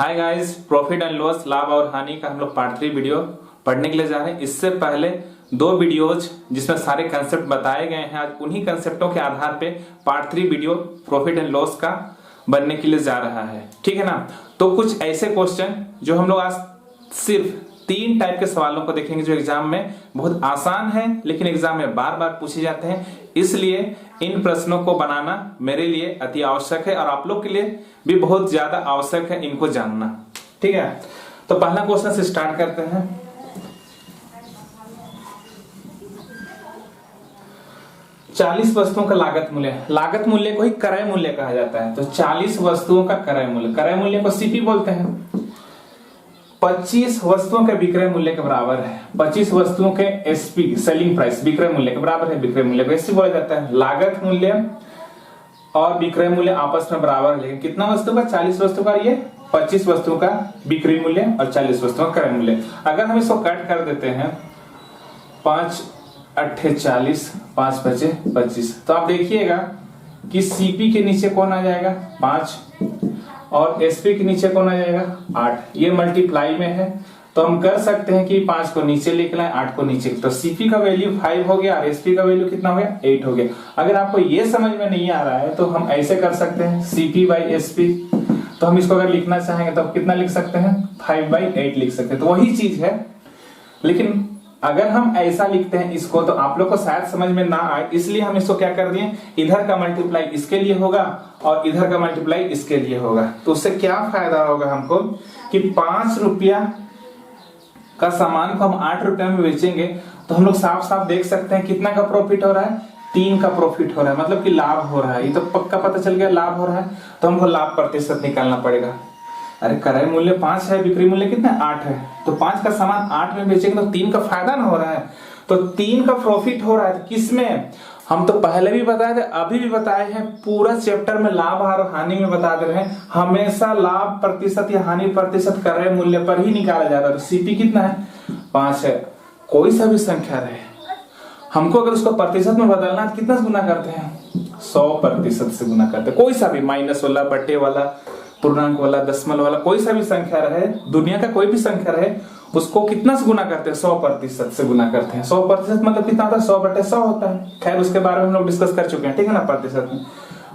Hi guys, profit and loss, लाभ और हानि का हम लोग पार्ट 3 वीडियो पढ़ने के लिए जा रहे हैं। इससे पहले दो वीडियोज जिसमें सारे कंसेप्ट बताए गए हैं, आज उन्हीं कंसेप्टों के आधार पे part 3 video profit and loss का बनने के लिए जा रहा है। ठीक है ना। तो कुछ ऐसे क्वेश्चन जो हम लोग आज सिर्फ 3 टाइप के सवालों को देखेंगे जो एग्जाम में बहुत आसान है लेकिन एग्जाम में बार बार पूछे जाते हैं, इसलिए इन प्रश्नों को बनाना मेरे लिए अति आवश्यक है और आप लोग के लिए भी बहुत ज्यादा आवश्यक है इनको जानना। ठीक है, तो पहला क्वेश्चन से स्टार्ट करते हैं। चालीस वस्तुओं का लागत मूल्य को ही क्रय मूल्य कहा जाता है। तो 40 वस्तुओं का क्रय मूल्य को सीपी बोलते हैं। 25 वस्तुओं के विक्रय मूल्य के बराबर है। 25 वस्तुओं के एसपी सेलिंग प्राइस विक्रय मूल्य के बराबर है। विक्रय मूल्य को एसपी बोला जाता है। लागत मूल्य और विक्रय मूल्य आपस में बराबर है, लेकिन कितना वस्तु का? 40 वस्तु का, ये 25 वस्तुओं का विक्रय मूल्य और 40 वस्तुओं का क्रय मूल्य। अगर हम इसको कट कर देते हैं 5 8 40 5 5 25, तो आप देखिएगा कि सीपी के नीचे कौन आ जाएगा? 5 और एसपी के नीचे कौन आ जाएगा? 8। ये मल्टीप्लाई में है तो हम कर सकते हैं कि 5 को नीचे लिख लें, 8 को नीचे। तो सीपी का वैल्यू 5 हो गया और एसपी का वैल्यू कितना हो गया? 8 हो गया। अगर आपको ये समझ में नहीं आ रहा है तो हम ऐसे कर सकते हैं सीपी बाई एसपी। तो हम इसको अगर लिखना चाहेंगे तो कितना लिख सकते हैं? 5/8 लिख सकते हैं। तो वही चीज है, लेकिन अगर हम ऐसा लिखते हैं इसको तो आप लोग को शायद समझ में ना आए, इसलिए हम इसको क्या कर दिए, इधर का मल्टीप्लाई इसके लिए होगा और इधर का मल्टीप्लाई इसके लिए होगा। तो उससे क्या फायदा होगा हमको कि 5 रुपया का सामान को हम 8 रुपया में बेचेंगे तो हम लोग साफ साफ देख सकते हैं कितना का प्रॉफिट हो रहा है? 3 का प्रॉफिट हो रहा है, मतलब कि लाभ हो रहा है। ये तो पक्का पता चल गया लाभ हो रहा है, तो हमको लाभ प्रतिशत निकालना पड़ेगा। अरे क्रय मूल्य 5 है, विक्रय मूल्य कितना? 8 है। तो 5 का सामान 8 में बेचेंगे तो 3 का फायदा ना हो रहा है, तो 3 का प्रॉफिट हो रहा है। किसमें? हम तो पहले भी बताए थे, अभी भी बताए हैं, पूरा चैप्टर में लाभ और हानि में बता दे रहे हैं। हमेशा लाभ प्रतिशत या हानि प्रतिशत क्रय मूल्य पर ही निकाला जाता है। तो सीपी कितना है? 5 है। कोई सा भी संख्या रहे, हमको अगर उसको प्रतिशत में बदलना है कितना से गुना करते हैं? 100% से गुना करते हैं। कोई सा भी माइनस वाला, बटे वाला, पूर्णांक वाला, दशमलव वाला, कोई सा भी संख्या रहे, दुनिया का कोई भी संख्या रहे, उसको कितना से गुना करते हैं? 100% से गुना करते हैं। 100% मतलब कितना होता है? 100/100 होता है। खैर उसके बारे में हम लोग डिस्कस कर चुके हैं, ठीक है ना। प्रतिशत में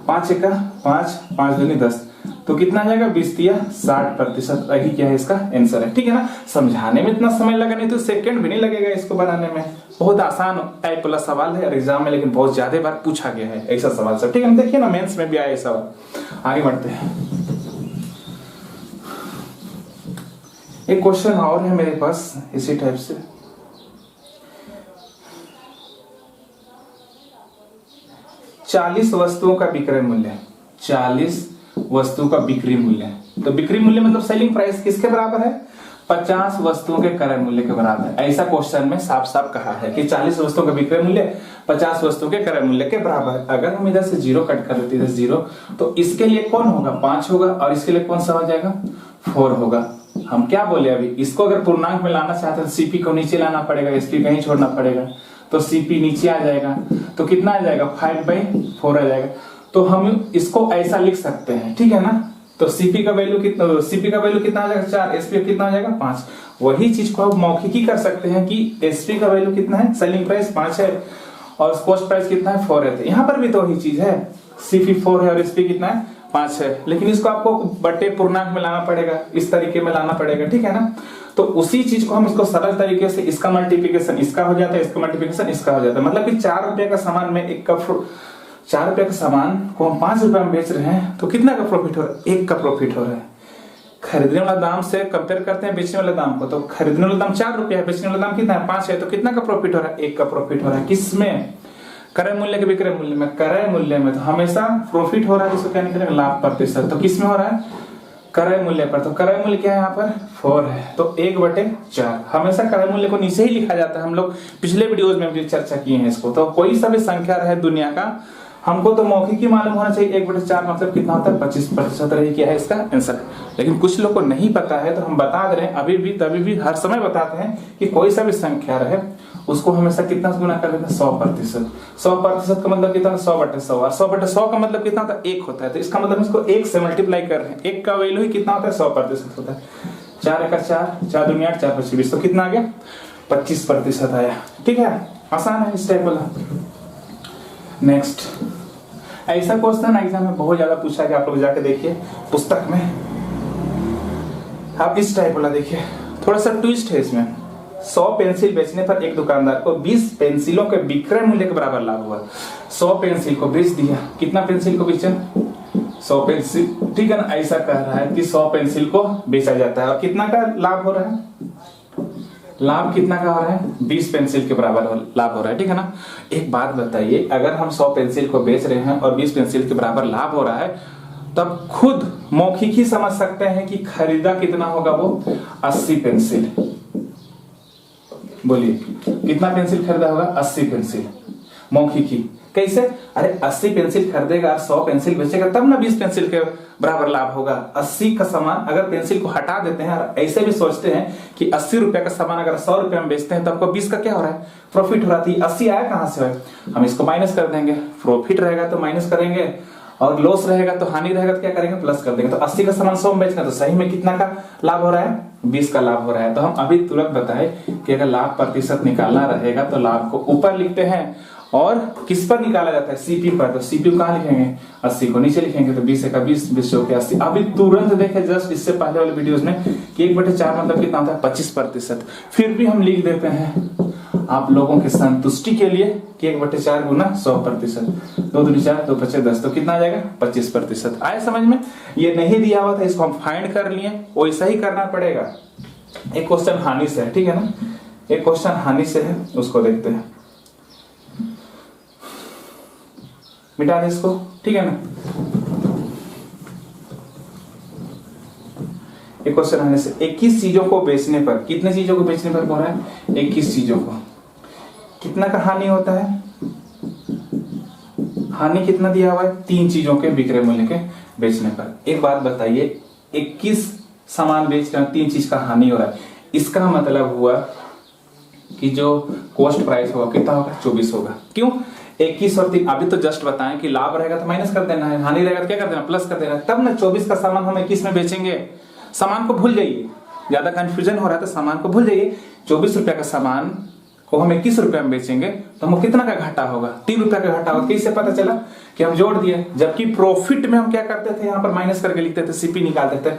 5 1 5 5 दूनी 10, तो कितना आ जाएगा? 20 दिया 60%। यही क्या है इसका आंसर है, ठीक है ना। समझाने में इतना समय लगा नहीं तो सेकंड भी नहीं लगेगा इसको बनाने में। बहुत आसान टाइप वाला सवाल है एग्जाम में, लेकिन बहुत ज्यादा बार पूछा गया है ऐसा सवाल सब, ठीक है ना। देखिए ना, मेंस में भी आया सवाल। आगे बढ़ते हैं। एक क्वेश्चन और है मेरे पास इसी टाइप से। चालीस वस्तुओं का विक्रय मूल्य, 40 वस्तु का बिक्री मूल्य। तो बिक्री मूल्य मतलब सेलिंग प्राइस किसके बराबर है? 50 वस्तुओं के क्रय मूल्य के बराबर है। ऐसा क्वेश्चन में साफ साफ कहा है कि 40 वस्तुओं का विक्रय मूल्य 50 वस्तुओं के क्रय मूल्य के बराबर है। अगर हम इधर से 0 कट कर देते, इधर 0, तो इसके लिए कौन होगा? 5 होगा और इसके लिए कौन सा हो जाएगा? 4 होगा। हम क्या बोले अभी, इसको अगर पूर्णांक में लाना चाहते हैं तो सीपी को नीचे लाना पड़ेगा, एसपी कहीं छोड़ना पड़ेगा, तो सीपी नीचे आ जाएगा। तो कितना आ जाएगा? 5/4 आ जाएगा। तो हम इसको ऐसा लिख सकते हैं, ठीक है ना। तो सीपी का वैल्यू कितना आ जाएगा? 4। एसपी कितना आ जाएगा? 5। वही चीज को आप मौखिकी कर सकते हैं कि एसपी का वैल्यू कितना है? सेलिंग प्राइस 5 है और कॉस्ट प्राइस कितना है? 4 है। यहाँ पर भी तो वही चीज है, सीपी 4 है और एसपी कितना है? 5 है। लेकिन इसको आपको बटे पूर्णांक में लाना पड़ेगा, इस तरीके में लाना पड़ेगा, ठीक है ना। तो उसी चीज को हम इसको सरल तरीके से, इसका मल्टीप्लिकेशन इसका हो जाता है, इसका मल्टीप्लिकेशन इसका हो जाता है। मतलब कि 4 रुपए का सामान में 4 रुपए का सामान को हम 5 रुपए में बेच रहे हैं तो कितना का प्रॉफिट हो रहा है? 1 का प्रॉफिट हो रहा है। खरीदने वाला दाम से कंपेयर करते हैं बेचने वाले दाम को, तो खरीदने वाला दाम 4 रुपया है, बेचने वाला दाम कितना है? 5 है। तो कितना का प्रॉफिट हो रहा है? 1 का प्रॉफिट हो रहा है। किसमें? क्रय मूल्य के विक्रय मूल्य में। क्रय मूल्य में तो हमेशा प्रॉफिट हो रहा है, जिसको क्या निकलेगा? लाभ प्रतिशत। तो किस में हो रहा है? क्रय मूल्य पर। तो क्रय मूल्य क्या है यहाँ पर? 4 है, तो 1/4। हमेशा क्रय मूल्य को नीचे ही लिखा जाता है। हम लोग पिछले वीडियोज में भी चर्चा किए हैं इसको। तो कोई सा भी संख्या रहे दुनिया का, हमको तो मौखिक मालूम होना चाहिए 1/4 मतलब कितना होता है? 25%। रही क्या है इसका आंसर। लेकिन कुछ लोग को नहीं पता है तो हम बता दे रहे हैं, अभी भी तभी भी हर समय बताते हैं कि कोई सा भी संख्या रहे उसको हमेशा कितना से गुना कर देते हैं 100%। 100% का मतलब कितना 100/100 और 100/100 का मतलब कितना होता है 1 होता है। तो इसका मतलब इसको 1 से मल्टीप्लाई कर रहे हैं। 1 का वैल्यू ही कितना होता है 100% होता है। 4 × 4 4 दूनी 8 4 × 25 तो कितना आ गया 25% आया। ठीक है, आसान है इस टाइप वाला। नेक्स्ट ऐसा क्वेश्चन एग्जाम में बहुत ज्यादा पूछा गया, आप लोग जाके देखिए पुस्तक में। आप इस टाइप वाला देखिए, थोड़ा सा ट्विस्ट है इसमें। 100 पेंसिल बेचने पर एक दुकानदार को 20 पेंसिलों के विक्रय मूल्य के बराबर लाभ हुआ। 100 पेंसिल को बेच दिया, कितना पेंसिल को बेचा 100 पेंसिल, ठीक है ना। ऐसा कह रहा है कि 100 पेंसिल को बेचा जाता है और कितना का लाभ हो रहा है, लाभ कितना का हो रहा है 20 पेंसिल के बराबर लाभ हो रहा है, ठीक है ना। एक बात बताइए, अगर हम 100 पेंसिल को बेच रहे हैं और 20 पेंसिल के बराबर लाभ हो रहा है, तब खुद मौखिक ही समझ सकते हैं कि खरीदा कितना होगा वो 80 पेंसिल। बोलिए कितना पेंसिल खरीदा होगा 80 पेंसिल, मौखिक ही। कैसे, अरे 80 पेंसिल खरीदेगा, 100 पेंसिल बेचेगा, तब ना 20 पेंसिल के बराबर लाभ होगा। 80 का सामान अगर पेंसिल को हटा देते हैं, ऐसे भी सोचते हैं कि 80 रुपए का सामान अगर 100 रुपए में बेचते हैं तो आपको 20 का क्या हो रहा है प्रॉफिट हो रहा है। 80 आया कहां से है, हम इसको माइनस कर देंगे। प्रॉफिट रहेगा तो माइनस करेंगे और लॉस रहेगा तो हानि रहेगा तो क्या करेंगे प्लस कर देंगे। तो 80 का सामान 100 में बेचना, तो सही में कितना का लाभ हो रहा है 20 का लाभ हो रहा है। तो हम अभी तुरंत बताए कि अगर लाभ प्रतिशत निकालना रहेगा तो लाभ को ऊपर लिखते हैं और किस पर निकाला जाता है सीपी पर। तो सीपी को कहां लिखेंगे 80 को नीचे लिखेंगे, तो 20 का 20 20 के 80। अभी तुरंत देखे जस्ट इससे पहले वाले वीडियोस में कि 1/4 मतलब कितना होता है 25%। फिर भी हम लिख देते हैं आप लोगों की संतुष्टि के लिए कि 1/4 गुना 100%, 2 दूनी 4 2 5 10, तो कितना आ जाएगा 25%। आए समझ में। ये नहीं दिया हुआ था, इसको हम फाइंड कर लिए, वैसा ही करना पड़ेगा। एक क्वेश्चन हानि से है, ठीक है ना, एक क्वेश्चन हानि से है, उसको देखते हैं। मिटा दे इसको, ठीक है ना। एक क्वेश्चन आने से 21 चीजों को बेचने पर, कितने चीजों को बेचने पर बोल रहा है 21 चीजों को, कितना का हानि होता है। हानि कितना दिया हुआ है 3 चीजों के विक्रय मूल्य के बेचने पर। एक बात बताइए 21 सामान बेच रहे हैं, 3 चीज का हानि हो रहा है, इसका मतलब हुआ कि जो कॉस्ट प्राइस होगा कितना होगा 24 होगा। क्यों 21 और 3, अभी तो जस्ट बताएं कि लाभ रहेगा तो माइनस कर देना है, हानि रहेगा तो क्या कर देना प्लस कर देना, तब ना 24 का सामान हम 21 में बेचेंगे। सामान को भूल जाइए, ज्यादा कंफ्यूजन हो रहा है तो सामान को भूल जाइए। 24 रुपए का सामान को हम 21 रुपए में बेचेंगे तो हमको कितना का घाटा होगा 3 रुपए का घाटा होगा। कैसे पता चला कि हम जोड़ दिए, जबकि प्रॉफिट में हम क्या करते थे यहाँ पर माइनस करके लिखते थे, सीपी निकालते थे।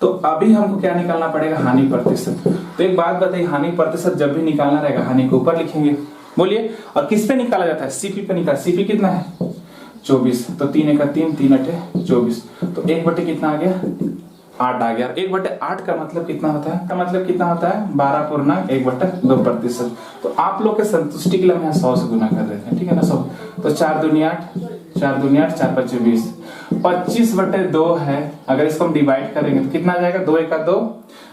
तो अभी हमको क्या निकालना पड़ेगा हानि प्रतिशत। तो एक बात बताइए, हानि प्रतिशत जब भी निकालना रहेगा हानि को ऊपर लिखेंगे, बोलिए। और किस पे निकाला जाता है सीपी पे निकाल, सीपी कितना है 24, तो 3 × 3 3 × 24, तो 1/, कितना आ गया 8 आ गया। 1/8 का मतलब कितना होता है, का मतलब कितना होता है 12.1/2%। तो आप लोग के संतुष्टि के लिए हम 100 से गुना कर देते हैं, ठीक है ना 100। तो 4 दूनी 8 4 दूनी 8 4 5 20, 25/2 है। अगर इसको हम डिवाइड करेंगे तो कितना आ जाएगा 2 × 2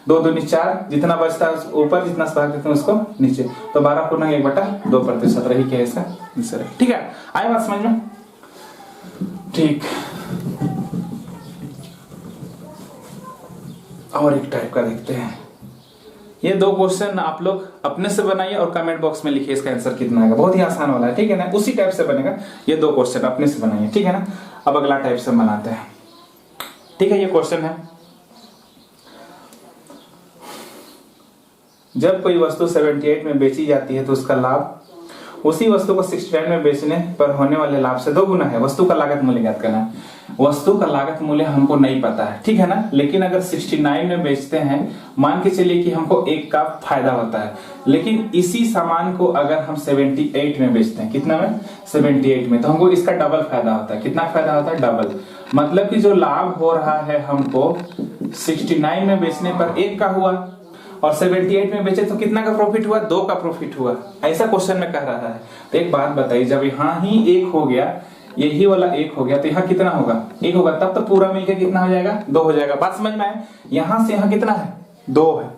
2 दूनी 4, जितना बचता है ऊपर जितना भाग देते हैं उसको नीचे, तो 12.1/2% रही क्या इसका आंसर, ठीक है। आए बात समझ में, ठीक। और एक टाइप का देखते हैं। ये 2 क्वेश्चन आप लोग अपने से बनाइए और कमेंट बॉक्स में लिखिए इसका आंसर कितना आएगा, बहुत ही आसान वाला है, ठीक है ना। उसी टाइप से बनेगा, ये 2 क्वेश्चन अपने से बनाइए, ठीक है ना। अब अगला टाइप से बनाते हैं, ठीक है। ये क्वेश्चन है, जब कोई वस्तु 78 में बेची जाती है तो उसका लाभ उसी वस्तु को 69 में बेचने पर होने वाले लाभ से 2 गुना है। वस्तु का लागत मूल्य ज्ञात करना है। वस्तु का लागत मूल्य हमको नहीं पता है, ठीक है ना, लेकिन अगर 69 में बेचते हैं, मान के चलिए कि हमको 1 का फायदा होता है, लेकिन इसी सामान को अगर हम 78 में बेचते हैं, कितना में 78 में, तो हमको इसका डबल फायदा होता है। कितना फायदा होता है डबल, मतलब कि जो लाभ हो रहा है हमको 69 में बेचने पर 1 का हुआ और 78 में बेचे तो कितना का प्रॉफिट हुआ 2 का प्रॉफिट हुआ। ऐसा क्वेश्चन में कह रहा है। तो एक बात बताइए, जब यहाँ ही 1 हो गया, यही वाला 1 हो गया, तो यहाँ कितना होगा 1 होगा, तब तो पूरा मिलकर कितना हो जाएगा 2 हो जाएगा। बात समझ में आए, यहाँ से यहाँ कितना है 2 है,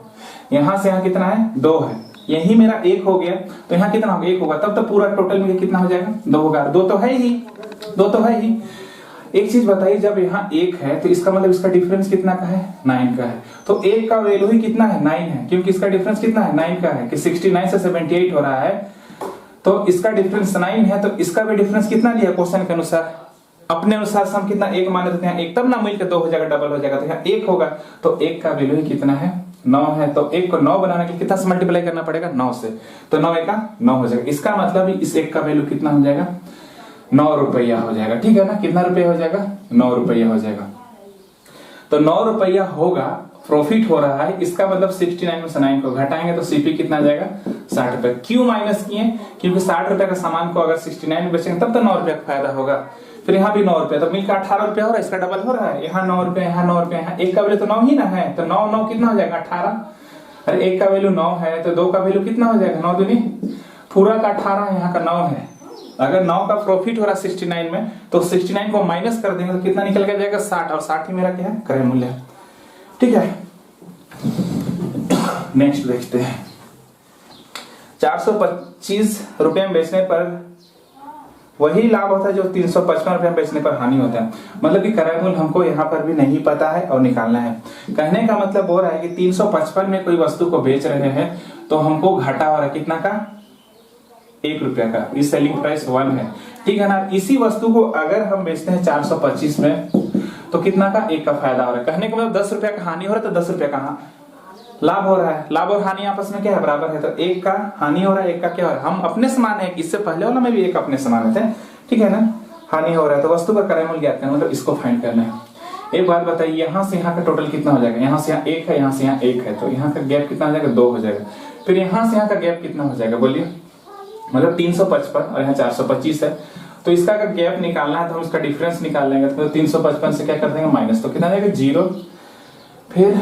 यहाँ से यहाँ कितना है 2 है, यही मेरा 1 हो गया तो यहाँ कितना होगा 1 होगा, तब तो पूरा टोटल मिलकर कितना हो जाएगा 2 होगा। 2 तो है ही, 2 तो है ही। एक चीज बताइए, जब यहाँ 1 है तो इसका मतलब इसका डिफरेंस कितना का है, 9 का है। तो 1 का वैल्यू ही कितना है, 9 है, क्योंकि इसका डिफरेंस कितना है, 9 का है, कि 69 से 78 हो रहा है, तो इसका डिफरेंस 9 है, तो इसका भी डिफरेंस कितना लिया क्वेश्चन के अनुसार, अपने अनुसार से हम कितना 1 माने, तो यहाँ 1 तब ना मिलकर 2 हो जाएगा, डबल हो जाएगा, तो यहाँ 1 होगा, तो 1 का वैल्यू ही कितना है, 9 है। तो 1 को 9 बनाने के लिए कितना से मल्टीप्लाई करना पड़ेगा, 9 से, तो 9 का 9 हो जाएगा। इसका मतलब इस 1 का वैल्यू कितना हो जाएगा, 9 रुपया हो जाएगा। ठीक है ना, कितना रुपया हो जाएगा, 9 रुपया हो जाएगा। तो 9 रुपया होगा, प्रॉफिट हो रहा है, इसका मतलब 69 में से 9 को घटाएंगे तो सीपी कितना जाएगा, 60 रुपए। क्यों माइनस किए, क्योंकि 60 रुपए का सामान को अगर 69 में बेचेंगे तब तो 9 रुपया का फायदा होगा। फिर यहाँ भी 9 रुपया, तो मिलकर 18 रुपया हो रहा है, इसका डबल हो रहा है, यहाँ 9 रुपया, यहाँ 9 रुपया, यहाँ 1 का वैल्यू तो 9 ही ना है, तो 9 9 कितना हो जाएगा, 18। अरे 1 का वैल्यू 9 है तो 2 का वैल्यू कितना हो जाएगा, 9 दूनी पूरा का 18, यहाँ का 9 है। अगर 9 का प्रॉफिट हो रहा है 69 में, तो 69 को माइनस कर देंगे तो कितना निकल के जाएगा, 60, और 60 ही मेरा क्या है, क्रय मूल्य। ठीक है, नेक्स्ट देखते हैं। 425 रुपए में बेचने पर वही लाभ होता है जो 355 रुपए में बेचने पर हानि होता है। मतलब कि क्रय मूल्य हमको यहाँ पर भी नहीं पता है और निकालना है। कहने का मतलब हो रहा है कि 355 में कोई वस्तु को बेच रहे हैं तो हमको घाटा हो रहा है कितना का, 1 रुपया का, इस सेलिंग प्राइस 1 है। ठीक है ना, इसी वस्तु को अगर हम बेचते हैं 425 में तो कितना का, 1 का फायदा हो रहा है। कहने का मतलब 10 रुपया का हानि हो रहा है तो 10 रुपया का लाभ हो रहा है। लाभ और हानि आपस में क्या है, बराबर है, तो 1 का हानि हो रहा है, 1 का क्या हो रहा है, हम अपने समान है, इससे पहले वाला में भी 1 अपने समान थे। ठीक है ना, हानि हो रहा है तो वस्तु का क्रय मूल्य ज्ञात करना, मतलब इसको फाइंड करना है। एक बात बताइए, यहाँ से यहाँ का टोटल कितना हो जाएगा, यहाँ से यहाँ 1 है, यहाँ से यहाँ 1 है, तो यहाँ का गैप कितना हो जाएगा, 2 हो जाएगा। फिर यहाँ से यहाँ का गैप कितना हो जाएगा, बोलिए, मतलब 355 और यहाँ 425 है, तो इसका अगर गैप निकालना है तो हम इसका डिफरेंस निकाल लेंगे, तो 355 से क्या कर देंगे माइनस, तो कितना जाएगा 0, फिर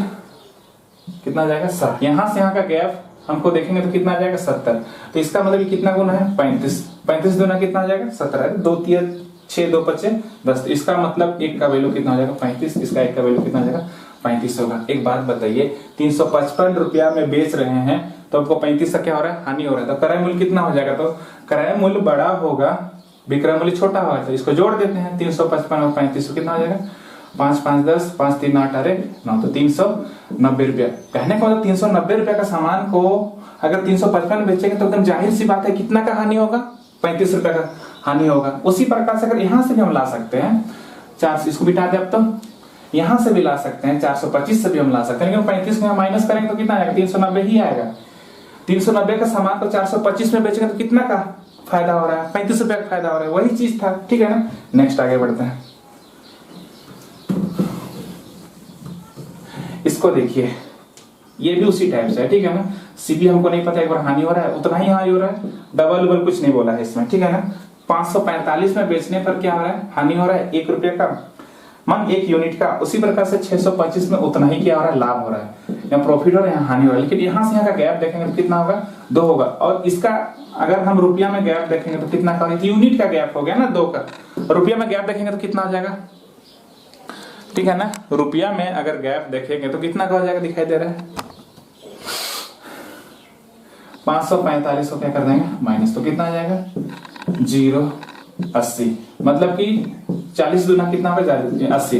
कितना जाएगा 7, यहाँ से यहाँ का गैप हमको देखेंगे तो कितना आ जाएगा 70, तो इसका मतलब कितना गुना है 35, 35 गुना कितना आ जाएगा 17, 2 3 6 2 5 10, इसका मतलब 1 का वैल्यू कितना हो जाएगा 35, इसका 1 का वैल्यू कितना हो जाएगा 35 होगा। एक बात बताइए, 355 रुपया में बेच रहे हैं तो आपको 35 का क्या हो रहा है, हानि हो रहा है, तो क्रय मूल्य कितना हो जाएगा, तो क्रय मूल्य बड़ा होगा, विक्रय मूल्य छोटा होगा, तो इसको जोड़ देते हैं, 355 और 35 कितना हो जाएगा, 5 5 10, 5 3 8 अरे 9, तो 390 रुपया। कहने का मतलब 390 रुपया का सामान को अगर 355 में बेचेंगे तो एकदम जाहिर सी बात है कितना का हानि होगा, 35 रुपया का हानि होगा। उसी प्रकार से अगर यहाँ से भी हम ला सकते हैं 4, इसको बिठा दे, अब तो यहाँ से भी ला सकते हैं, 425 से भी हम ला सकते हैं, लेकिन 35 में माइनस करेंगे तो कितना आएगा, 390 ही आएगा। 390 का सामान को 425 में बेचेंगे तो कितना का फायदा हो रहा है, 35 रुपया का फायदा हो रहा है, वही चीज था। ठीक है ना, नेक्स्ट आगे बढ़ते हैं। इसको देखिए, ये भी उसी टाइप से है। ठीक है ना, सीबी हमको नहीं पता, एक बार हानि हो रहा है उतना ही हानि हो रहा है, डबल डबल कुछ नहीं बोला है इसमें। ठीक है ना, 545 में बेचने पर क्या हो रहा है, हानि हो रहा है 1 रुपये का, मान 1 यूनिट का। उसी प्रकार से 625 में उतना ही क्या हो रहा है, लाभ हो रहा है, यहाँ प्रॉफिट हो रहा है, यहाँ हानि हो रहा है। लेकिन यहाँ से यहाँ का गैप देखेंगे तो कितना होगा, 2 होगा, और इसका अगर हम रुपया में गैप देखेंगे तो कितना का, यूनिट का गैप हो गया ना 2 का, रुपया में गैप देखेंगे तो कितना हो जाएगा। ठीक है ना, रुपया में अगर गैप देखेंगे तो कितना का हो जाएगा, दिखाई दे रहा है 545 को क्या कर देंगे माइनस, तो कितना आ जाएगा 080, मतलब कि 40 दूना कितना होगा 80,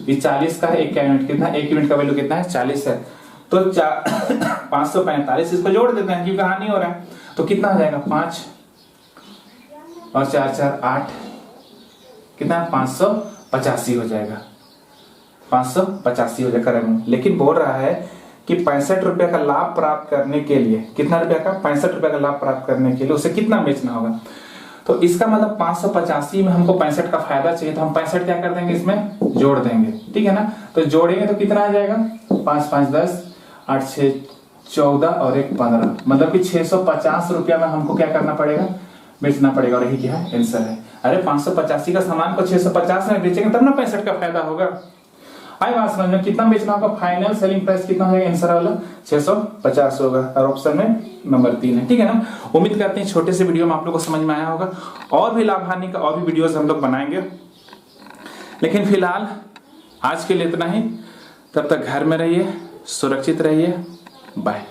ये 40 का है, 1 का यूनिट कितना, 1 यूनिट का वैल्यू कितना है 40 है, तो 545 इसको जोड़ देते हैं क्योंकि हानि हो रहा है, तो कितना हो जाएगा 5 और 4 4 8, कितना 585 हो जाएगा, 585 हो जाएगा। लेकिन बोल रहा है कि 65 रुपए का लाभ प्राप्त करने के लिए, कितना रुपया का, 65 रुपए का लाभ प्राप्त करने के लिए उसे कितना बेचना होगा, तो इसका मतलब 585 में हमको 65 का फायदा चाहिए, तो हम 65 क्या कर देंगे, इसमें जोड़ देंगे। ठीक है ना, तो जोड़ेंगे तो कितना आ जाएगा 5 5 10, 8 6 14 और 1 15, मतलब कि 650 रुपया में हमको क्या करना पड़ेगा, बेचना पड़ेगा, और यही क्या है आंसर है। अरे 585 का सामान को 650 में बेचेंगे तब ना 65 का फायदा होगा। आई बात समझ में, कितना बेचना होगा, फाइनल सेलिंग प्राइस कितना होगा, आंसर वाला 650 होगा, और ऑप्शन में नंबर 3 है। ठीक है ना, उम्मीद करते हैं छोटे से वीडियो में आप लोगों को समझ में आया होगा, और भी लाभ हानि का और भी वीडियोस हम लोग बनाएंगे, लेकिन फिलहाल आज के लिए इतना ही। तब तक घर में रहिए, सुरक्षित रहिए, बाय।